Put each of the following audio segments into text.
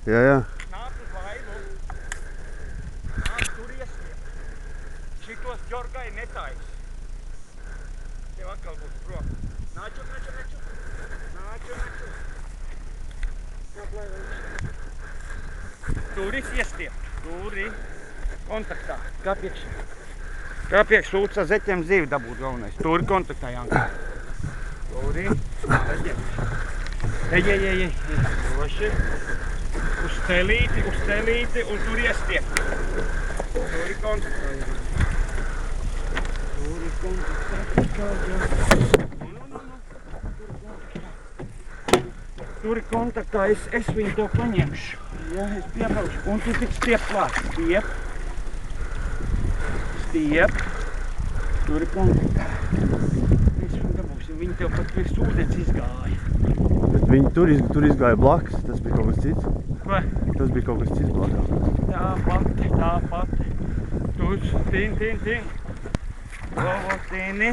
Jā. Nāc uz laivu. Nāc tur iestiep. Šitos ģorgai netais. Tev atkal būs prom. Nāču. Kāp laivu. Turis iestiep. Turi. Kontaktā. Kāp iekšā. Kāp iekšā lūdzu zeķiem zīvi dabūt galvenais. Turi kontaktā, Janka. Turi. Ej. Droši. Uz telīti un tur iestiep. Turi kontaktā, Janka. Turi kontaktā. Turi kontaktā. Es viņu to paņemšu. Jā, es piebraukšu. Un tu tik stiep klāt. Stiep. Turi kontaktā. Mēs viņu dabūsim. Viņi tev pat virs ūdens izgāja. Bet viņi tur izgāja blakus. Tas bija kaut kas cits. Ko? Tas bija kaut kas cits blakā. Tā pati. Tur tin. Tini.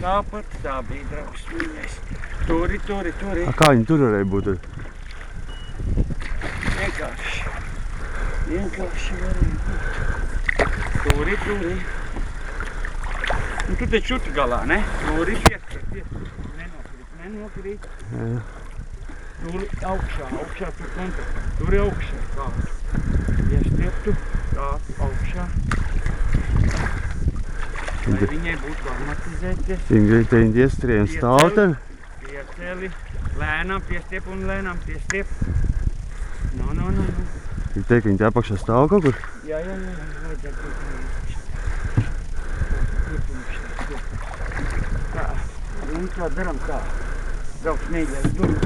Tāpat tā bija drausmīgais. Turi. Kā viņi tur varēja būt? Vienkārši varēja būt. Turi. Un tu te čuti galā, ne? Turi piestiep. Nenokrīt. Jā. Turi augšā tu kontaktā. Turi augšā. Tā. Iestiep tu. Tā, augšā. Lai viņai būtu aklimatizēties. Ingrīte iestrien stāv tev. Pieceli. Lēnām piestiep un lēnām piestiep. No. Viņi teikt, ka viņi te apakšā stāv kaut kur? Jā. Vajadzētu tā. Un tā daram tā. Brauc mēģēs durvju.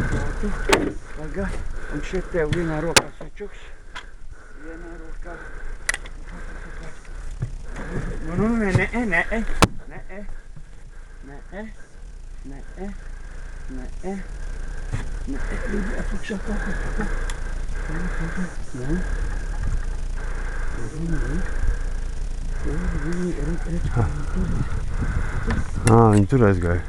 Tagad. Un šeit tev vienā rokā sačuks. Vienā rokā. Nē. Līdzi apakšā kaut ko. Viņi tur aizgāja.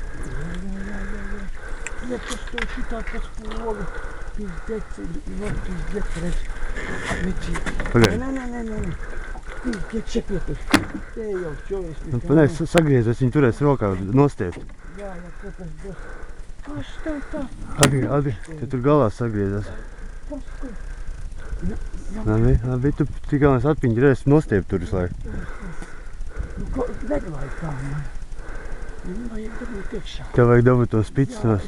Ja tas to šitā pēc poli. Pizdec, redz. Pagaid. Nē. Pizdec, šepietur. Te jau čojas. Nē, sagriezies, viņi turēs rokā nostiept. Jā, ko tas dos. Kas tev tā? Adi, te tur galā sagriezies. Labi, tu tik galvenais atpiņķi reiz nostiept tur visu laiku. Neglāj kā, man. Viņu vajag dabūt iekšā. Tev vajag dabūt to spits nos.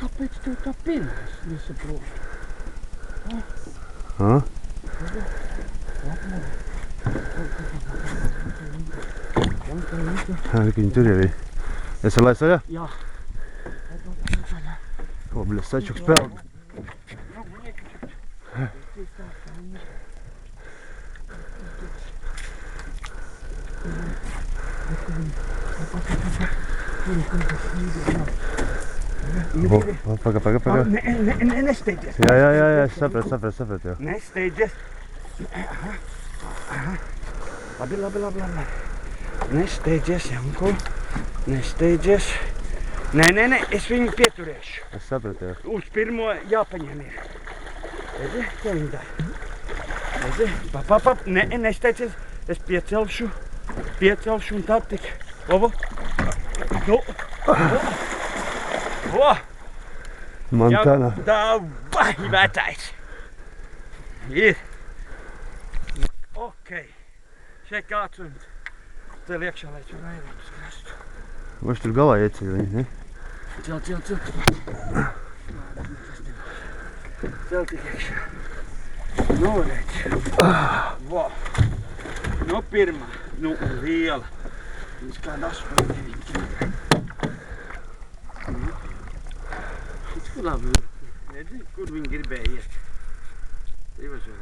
Kāpēc tev tā pirmais? Nesaprotu. Viņi tur jau ir. Es var laist vaļā? Jā. O, bļa, sačuks peld. Paga. Nesteidzies. Jā, sapratu jau. Nesteidzies. Labi. Nesteidzies, Janko. Nesteidzies. Nē, es viņu pieturēšu. Es sapratu jau. Uz pirmo jāpaņem ir. Redzi, ko viņi dara? Redzi, nesteidzies. Es piecelšu un tā tik. Montana. Davai, vecais. Ir. Ok. Šeit kāds un te liekšā, lai tu vairāk uz krastu. Vai tur galā iecīja viņi, ne? Cel. Cel tik iekšā. Nu, redz. Vo. Nu, pirmā. Nu, liela. Viņš kāda 8-9 kg. Šit kur labi. Redzi, kur viņi gribēja iet. Ivažā.